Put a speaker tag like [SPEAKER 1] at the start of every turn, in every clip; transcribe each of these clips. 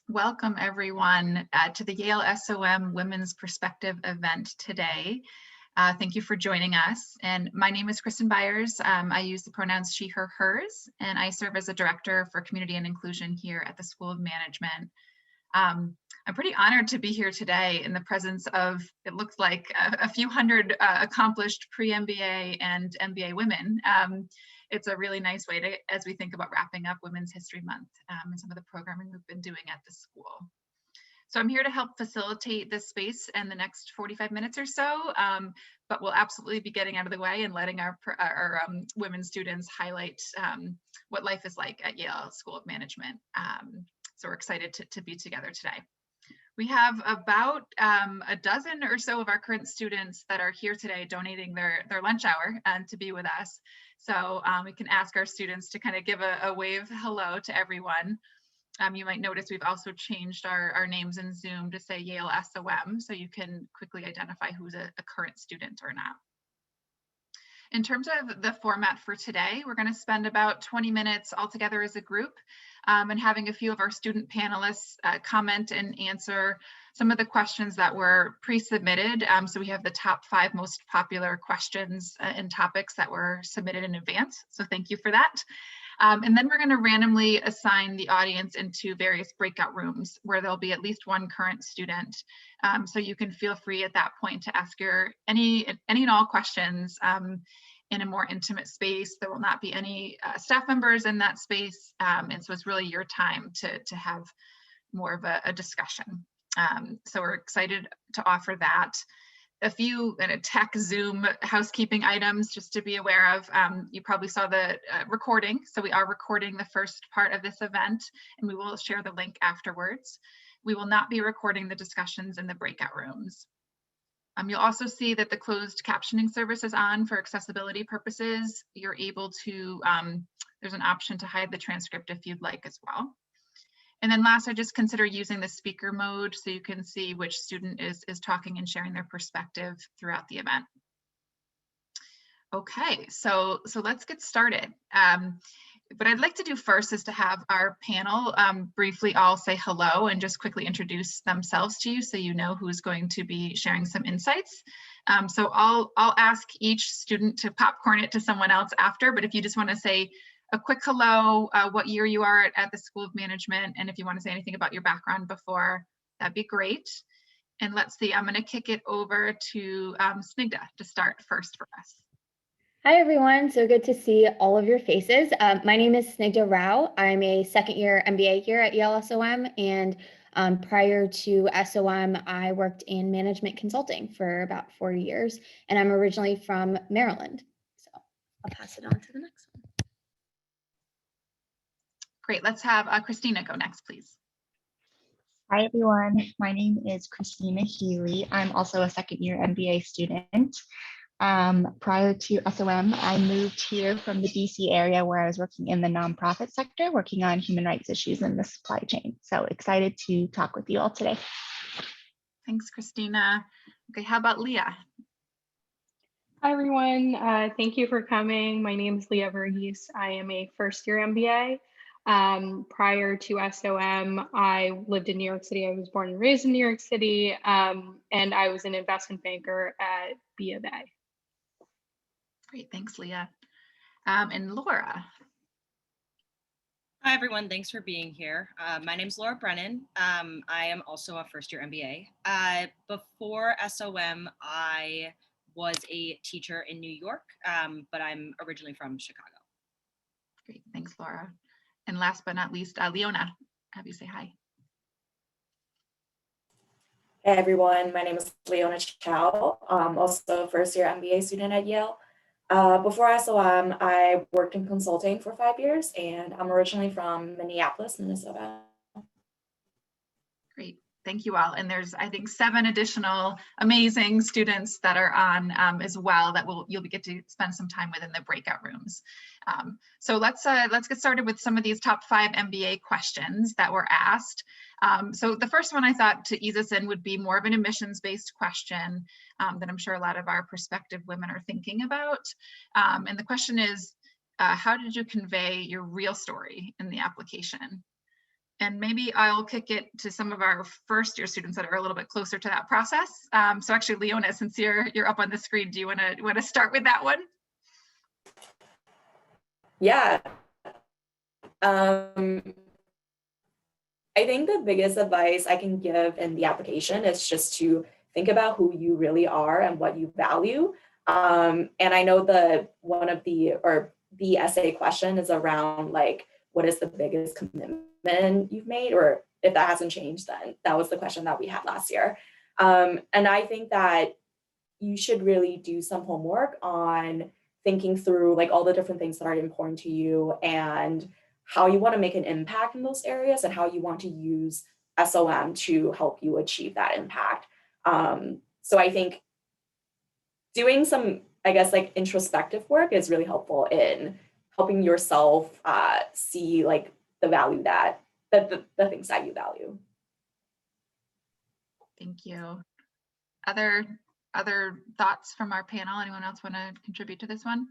[SPEAKER 1] Welcome everyone to the Yale SOM Women's Perspective event today. Thank you for joining us. And my name is Kristen Byers. I use the pronouns she, her, hers, and I serve as a director for community and inclusion here at the School of Management. I'm pretty honored to be here today in the presence of, it looks like a few hundred accomplished pre-MBA and MBA women. It's a really nice way to, as we think about wrapping up Women's History Month and some of the programming we've been doing at the school. So I'm here to help facilitate this space in the next 45 minutes or so, but we'll absolutely be getting out of the way and letting our women students highlight what life is like at Yale School of Management. So we're excited to be together today. We have about a dozen or so of our current students that are here today donating their lunch hour to be with us. So we can ask our students to kind of give a wave hello to everyone. You might notice we've also changed our names in Zoom to say Yale SOM, so you can quickly identify who's a current student or not. In terms of the format for today, we're going to spend about 20 minutes all together as a group and having a few of our student panelists comment and answer some of the questions that were pre-submitted. So we have the top 5 most popular questions and topics that were submitted in advance. So thank you for that. And then we're going to randomly assign the audience into various breakout rooms where there'll be at least one current student. So you can feel free at that point to ask your any and all questions in a more intimate space. There will not be any staff members in that space. And so it's really your time to have more of a discussion. So we're excited to offer that. A few tech Zoom housekeeping items just to be aware of. You probably saw the recording. So we are recording the first part of this event and we will share the link afterwards. We will not be recording the discussions in the breakout rooms. You'll also see that the closed captioning service is on for accessibility purposes. You're able to, there's an option to hide the transcript if you'd like as well. And then last, I just consider using the speaker mode so you can see which student is talking and sharing their perspective throughout the event. Okay, so let's get started. What I'd like to do first is to have our panel briefly all say hello and just quickly introduce themselves to you so you know who's going to be sharing some insights. So I'll ask each student to popcorn it to someone else after, but if you just want to say a quick hello, what year you are at the School of Management, and if you want to say anything about your background before, that'd be great. And let's see, I'm going to kick it over to Snigdha to start first for us.
[SPEAKER 2] Hi, everyone. So good to see all of your faces. My name is Snigdha Rao. I'm a second-year MBA here at Yale SOM, and prior to SOM, I worked in management consulting for about 4 years, and I'm originally from Maryland. So I'll pass it on to the next one.
[SPEAKER 1] Great. Let's have Christina go next, please.
[SPEAKER 3] Hi, everyone. My name is Christina Healy. I'm also a second-year MBA student. Prior to SOM, I moved here from the DC area where I was working in the nonprofit sector, working on human rights issues in the supply chain. So excited to talk with you all today.
[SPEAKER 1] Thanks, Christina. Okay, how about Leah?
[SPEAKER 4] Hi, everyone. Thank you for coming. My name is Leah Verghese. I am a first-year MBA. Prior to SOM, I lived in New York City. I was born and raised in New York City, and I was an investment banker at B of A.
[SPEAKER 1] Great, thanks, Leah. And Laura.
[SPEAKER 5] Hi, everyone. Thanks for being here. My name is Laura Brennan. I am also a first-year MBA. Before SOM, I was a teacher in New York, but I'm originally from Chicago.
[SPEAKER 1] Great, thanks, Laura. And last but not least, Leona, have you say hi.
[SPEAKER 6] Hey everyone, my name is Leona Chao. I'm also a first-year MBA student at Yale. Before SOM, I worked in consulting for 5 years, and I'm originally from Minneapolis, Minnesota.
[SPEAKER 1] Great, thank you all. And there's, I think, 7 additional amazing students that are on as well that you'll get to spend some time with in the breakout rooms. So let's get started with some of these top 5 MBA questions that were asked. So the first one I thought to ease us in would be more of an admissions-based question that I'm sure a lot of our prospective women are thinking about. And the question is, how did you convey your real story in the application? And maybe I'll kick it to some of our first year students that are a little bit closer to that process. So actually, Leona, since you're up on the screen, do you want to start with that one?
[SPEAKER 6] Yeah. I think the biggest advice I can give in the application is just to think about who you really are and what you value. And I know the essay question is around like, what is the biggest commitment you've made? Or if that hasn't changed, then that was the question that we had last year. And I think that you should really do some homework on thinking through like all the different things that are important to you and how you want to make an impact in those areas and how you want to use SOM to help you achieve that impact. So I think doing some, I guess, like introspective work is really helpful in helping yourself see like the value that the things that you value.
[SPEAKER 1] Thank you. Other thoughts from our panel? Anyone else want to contribute to this one?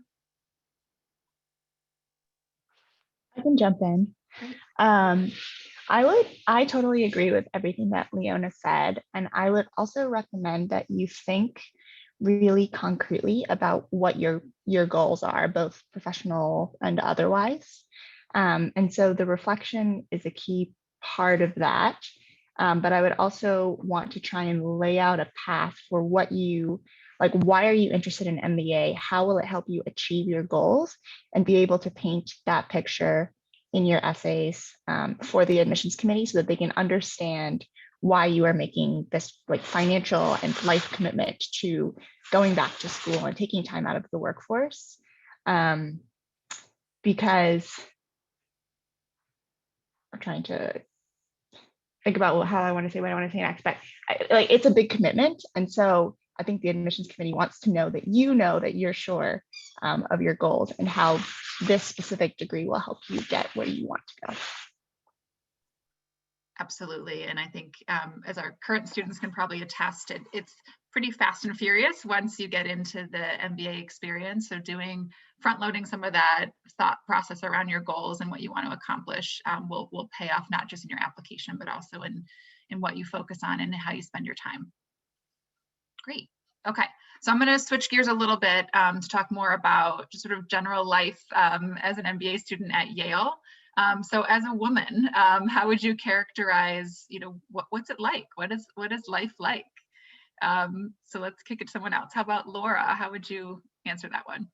[SPEAKER 3] I can jump in. I totally agree with everything that Leona said. And I would also recommend that you think really concretely about what your goals are, both professional and otherwise. And so the reflection is a key part of that. But I would also want to try and lay out a path for what you, like, why are you interested in MBA? How will it help you achieve your goals? And be able to paint that picture in your essays for the admissions committee so that they can understand why you are making this like financial and life commitment to going back to school and taking time out of the workforce. Because I'm trying to think about how I want to say what I want to say next, but like it's a big commitment. And so I think the admissions committee wants to know that you're sure of your goals and how this specific degree will help you get where you want to go.
[SPEAKER 1] Absolutely. And I think as our current students can probably attest, it's pretty fast and furious once you get into the MBA experience. So front loading some of that thought process around your goals and what you want to accomplish will pay off not just in your application, but also in what you focus on and how you spend your time. Great. Okay. So I'm going to switch gears a little bit to talk more about just sort of general life as an MBA student at Yale. So as a woman, how would you characterize, what's it like? What is life like? So let's kick it to someone else. How about Laura? How would you answer that one?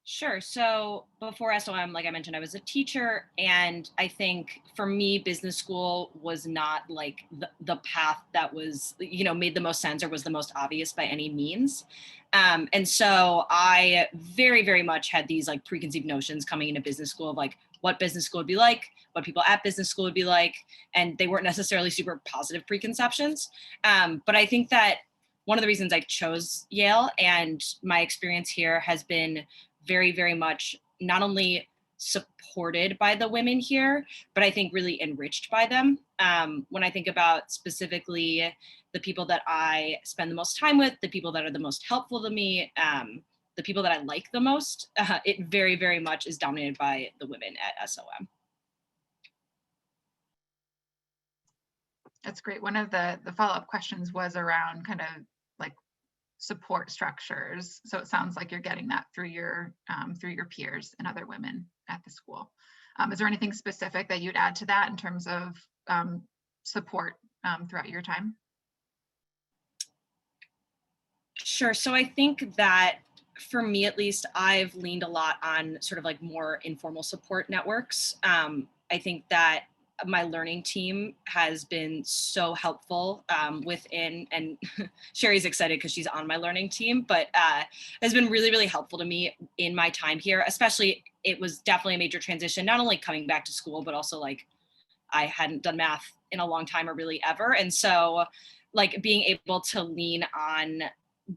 [SPEAKER 5] Sure. So before SOM, like I mentioned, I was a teacher, and I think for me, business school was not like the path that was, made the most sense or was the most obvious by any means. And so I very, very much had these like preconceived notions coming into business school of like what business school would be like, what people at business school would be like, and they weren't necessarily super positive preconceptions. But I think that one of the reasons I chose Yale and my experience here has been very, very much not only supported by the women here, but I think really enriched by them. When I think about specifically the people that I spend the most time with, the people that are the most helpful to me, the people that I like the most, it very, very much is dominated by the women at SOM.
[SPEAKER 1] That's great. One of the follow-up questions was around kind of like support structures. So it sounds like you're getting that through your peers and other women at the school. Is there anything specific that you'd add to that in terms of support throughout your time?
[SPEAKER 5] Sure. So I think that for me, at least, I've leaned a lot on sort of like more informal support networks. I think that my learning team has been so helpful within, and Sherry's excited because she's on my learning team, but has been really, really helpful to me in my time here. Especially, it was definitely a major transition, not only coming back to school, but also like I hadn't done math in a long time or really ever. And so like being able to lean on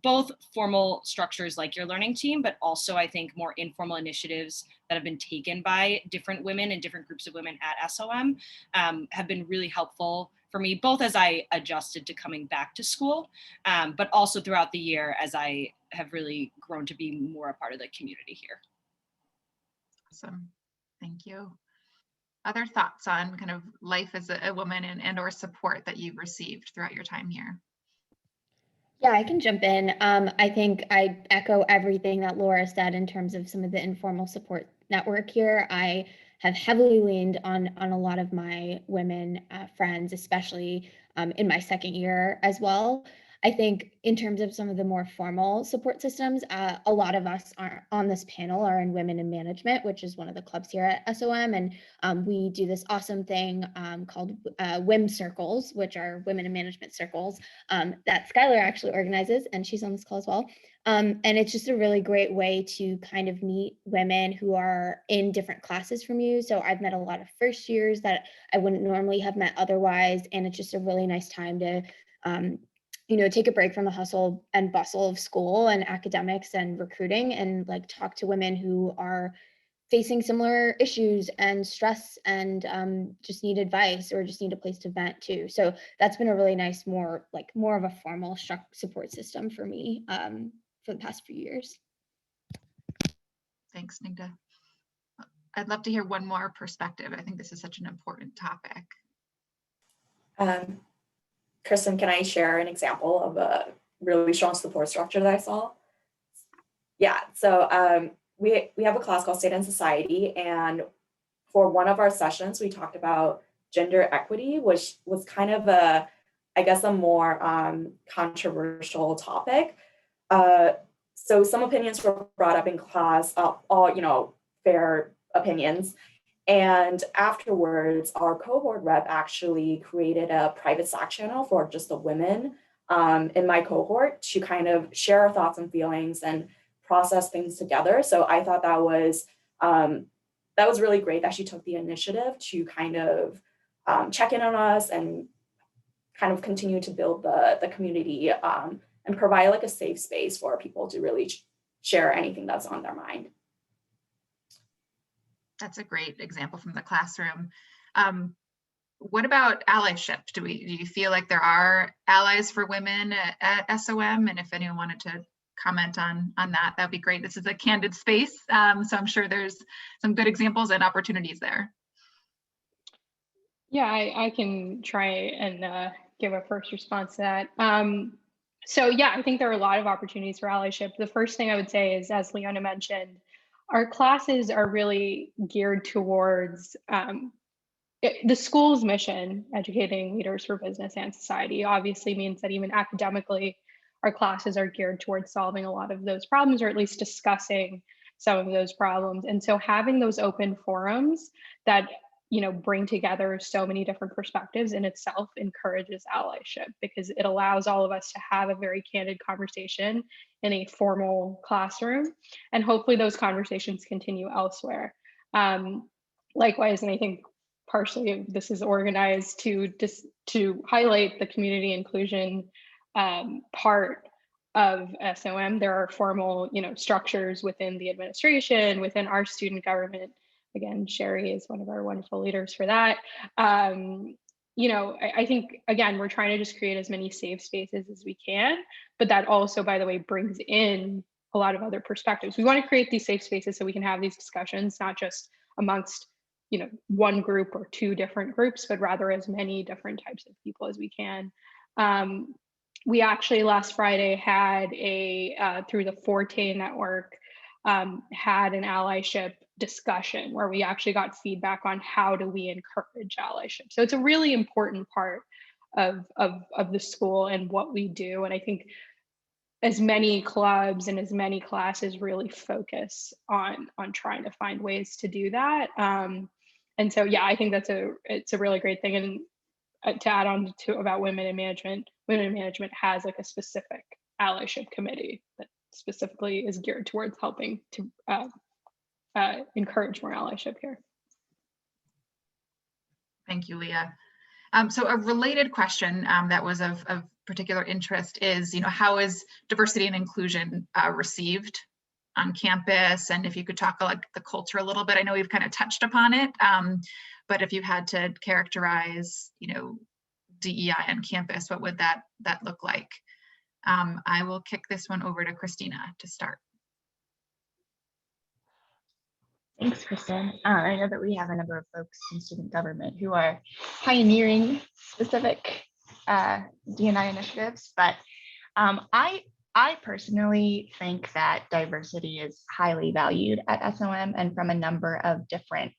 [SPEAKER 5] both formal structures like your learning team, but also I think more informal initiatives that have been taken by different women and different groups of women at SOM have been really helpful for me, both as I adjusted to coming back to school, but also throughout the year as I have really grown to be more a part of the community here.
[SPEAKER 1] Awesome. Thank you. Other thoughts on kind of life as a woman and or support that you've received throughout your time here?
[SPEAKER 2] Yeah, I can jump in. I think I echo everything that Laura said in terms of some of the informal support network here. I have heavily leaned on a lot of my women friends, especially in my second year as well. I think in terms of some of the more formal support systems, a lot of us are on this panel are in women in management, which is one of the clubs here at SOM. And we do this awesome thing called WIM circles, which are women in management circles that Skylar actually organizes, and she's on this call as well. And it's just a really great way to kind of meet women who are in different classes from you. So I've met a lot of first years that I wouldn't normally have met otherwise. And it's just a really nice time to take a break from the hustle and bustle of school and academics and recruiting and like talk to women who are facing similar issues and stress and just need advice or just need a place to vent too. So that's been a really nice, more of a formal support system for me for the past few years.
[SPEAKER 1] Thanks, Nigda. I'd love to hear one more perspective. I think this is such an important topic.
[SPEAKER 6] Kristen, can I share an example of a really strong support structure that I saw? Yeah, so we have a class called State and Society, and for one of our sessions, we talked about gender equity, which was kind of a more controversial topic. So some opinions were brought up in class, all fair opinions. And afterwards, our cohort rep actually created a private Slack channel for just the women in my cohort to kind of share our thoughts and feelings and process things together. So I thought that was really great that she took the initiative to kind of check in on us and kind of continue to build the community and provide like a safe space for people to really share anything that's on their mind.
[SPEAKER 1] That's a great example from the classroom. What about allyship? Do you feel like there are allies for women at SOM? And if anyone wanted to comment on that, that'd be great. This is a candid space, so I'm sure there's some good examples and opportunities there.
[SPEAKER 4] Yeah, I can try and give a first response to that. So yeah, I think there are a lot of opportunities for allyship. The first thing I would say is, as Leona mentioned, our classes are really geared towards the school's mission, educating leaders for business and society, obviously means that even academically, our classes are geared towards solving a lot of those problems, or at least discussing some of those problems. And so having those open forums that bring together so many different perspectives in itself encourages allyship, because it allows all of us to have a very candid conversation in a formal classroom. And hopefully those conversations continue elsewhere. Likewise, and I think partially this is organized to highlight the community inclusion part of SOM. There are formal, structures within the administration, within our student government. Again, Sherry is one of our wonderful leaders for that. I think, again, we're trying to just create as many safe spaces as we can, but that also, by the way, brings in a lot of other perspectives. We want to create these safe spaces so we can have these discussions, not just amongst one group or two different groups, but rather as many different types of people as we can. We actually last Friday had through the Forte network, had an allyship discussion where we actually got feedback on how do we encourage allyship. So it's a really important part of the school and what we do. And I think as many clubs and as many classes really focus on trying to find ways to do that. And so, yeah, I think it's a really great thing. And to add on to about women in management has like a specific allyship committee that specifically is geared towards helping to encourage more allyship here.
[SPEAKER 1] Thank you, Leah. So a related question that was of particular interest is, how is diversity and inclusion received on campus? And if you could talk like the culture a little bit. I know we've kind of touched upon it, but if you had to characterize, DEI on campus, what would that look like? I will kick this one over to Christina to start.
[SPEAKER 3] Thanks, Kristen. I know that we have a number of folks in student government who are pioneering specific D&I initiatives, but I personally think that diversity is highly valued at SOM and from a number of different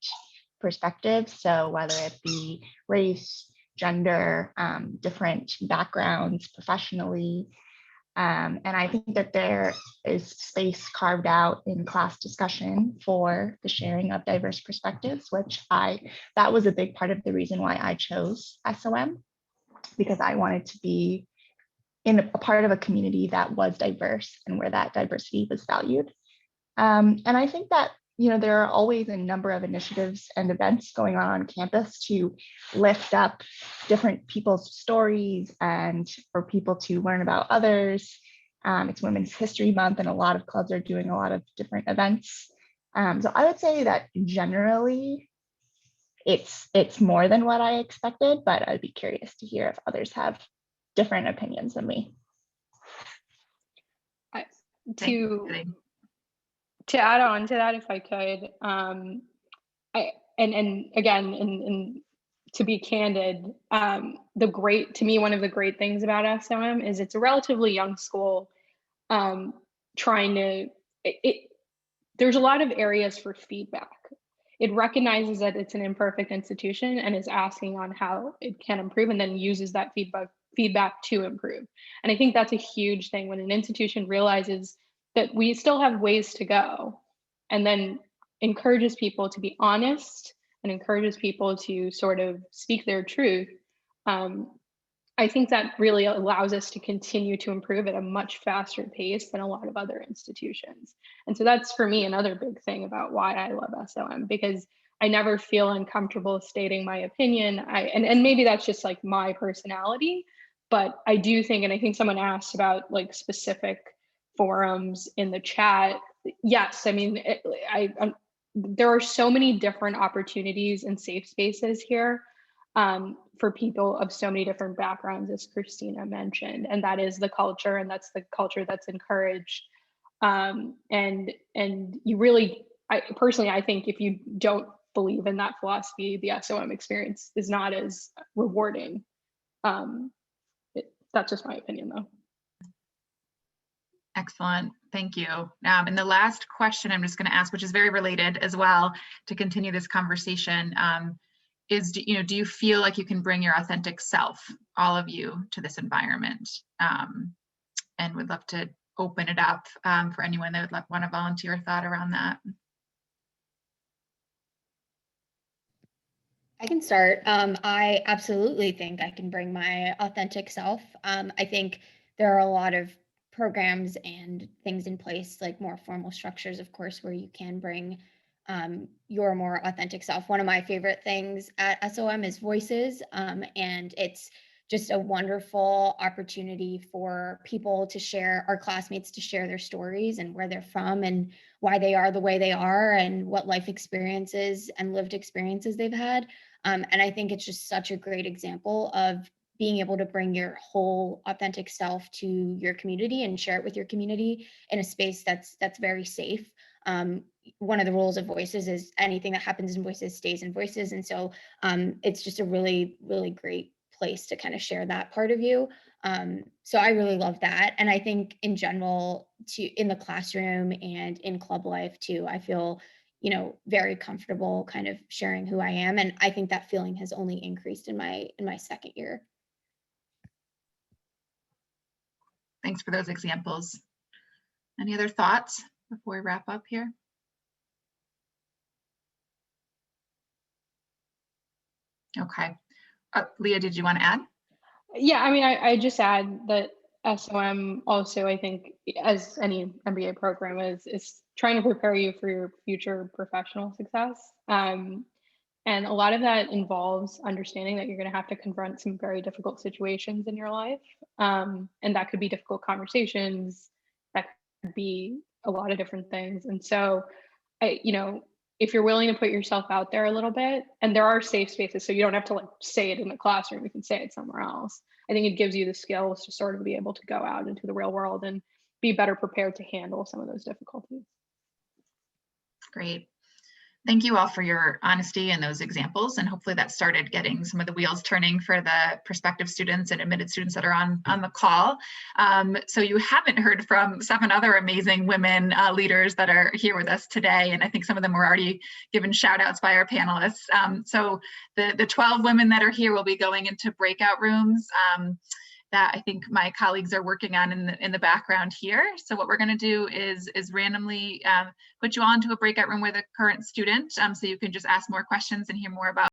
[SPEAKER 3] perspectives. So whether it be race, gender, different backgrounds professionally. And I think that there is space carved out in class discussion for the sharing of diverse perspectives, that was a big part of the reason why I chose SOM, because I wanted to be in a part of a community that was diverse and where that diversity was valued. And I think that, there are always a number of initiatives and events going on campus to lift up different people's stories and for people to learn about others. It's Women's History Month and a lot of clubs are doing a lot of different events. So I would say that generally it's more than what I expected, but I'd be curious to hear if others have different opinions than me.
[SPEAKER 4] To add on to that, if I could, again, to be candid, to me, one of the great things about SOM is it's a relatively young school, there's a lot of areas for feedback. It recognizes that it's an imperfect institution and is asking on how it can improve, and then uses that feedback to improve. And I think that's a huge thing when an institution realizes that we still have ways to go, and then encourages people to be honest and encourages people to sort of speak their truth. I think that really allows us to continue to improve at a much faster pace than a lot of other institutions. And so that's, for me, another big thing about why I love SOM, because I never feel uncomfortable stating my opinion. And maybe that's just like my personality, but I do think, and I think someone asked about like specific forums in the chat. Yes, I mean, there are so many different opportunities and safe spaces here for people of so many different backgrounds, as Christina mentioned, and that is the culture, and that's the culture that's encouraged. And you really, I think if you don't believe in that philosophy, the SOM experience is not as rewarding. That's just my opinion, though.
[SPEAKER 1] Excellent, thank you. And the last question I'm just going to ask, which is very related as well to continue this conversation, is, do you feel like you can bring your authentic self, all of you, to this environment? And would love to open it up for anyone that would want to volunteer a thought around that.
[SPEAKER 2] I can start. I absolutely think I can bring my authentic self. I think there are a lot of programs and things in place, like more formal structures, of course, where you can bring your more authentic self. One of my favorite things at SOM is Voices, and it's just a wonderful opportunity for people to share, our classmates to share their stories and where they're from and why they are the way they are and what life experiences and lived experiences they've had. And I think it's just such a great example of being able to bring your whole authentic self to your community and share it with your community in a space that's very safe. One of the rules of Voices is anything that happens in Voices stays in Voices. And so it's just a really, really great place to kind of share that part of you. So I really love that. And I think in general, in the classroom and in club life too, I feel, very comfortable kind of sharing who I am. And I think that feeling has only increased in my second year.
[SPEAKER 1] Thanks for those examples. Any other thoughts before we wrap up here? Okay. Leah, did you want to add?
[SPEAKER 4] Yeah, I mean, I just add that SOM also, I think, as any MBA program is trying to prepare you for your future professional success. And a lot of that involves understanding that you're going to have to confront some very difficult situations in your life. And that could be difficult conversations, that could be a lot of different things. And so, if you're willing to put yourself out there a little bit, and there are safe spaces, so you don't have to like say it in the classroom, you can say it somewhere else. I think it gives you the skills to sort of be able to go out into the real world and be better prepared to handle some of those difficulties.
[SPEAKER 1] Great. Thank you all for your honesty and those examples, and hopefully that started getting some of the wheels turning for the prospective students and admitted students that are on the call. So you haven't heard from 7 other amazing women leaders that are here with us today, and I think some of them were already given shout outs by our panelists. So the 12 women that are here will be going into breakout rooms that I think my colleagues are working on in the background here. So what we're going to do is randomly put you all into a breakout room with a current student, so you can just ask more questions and hear more about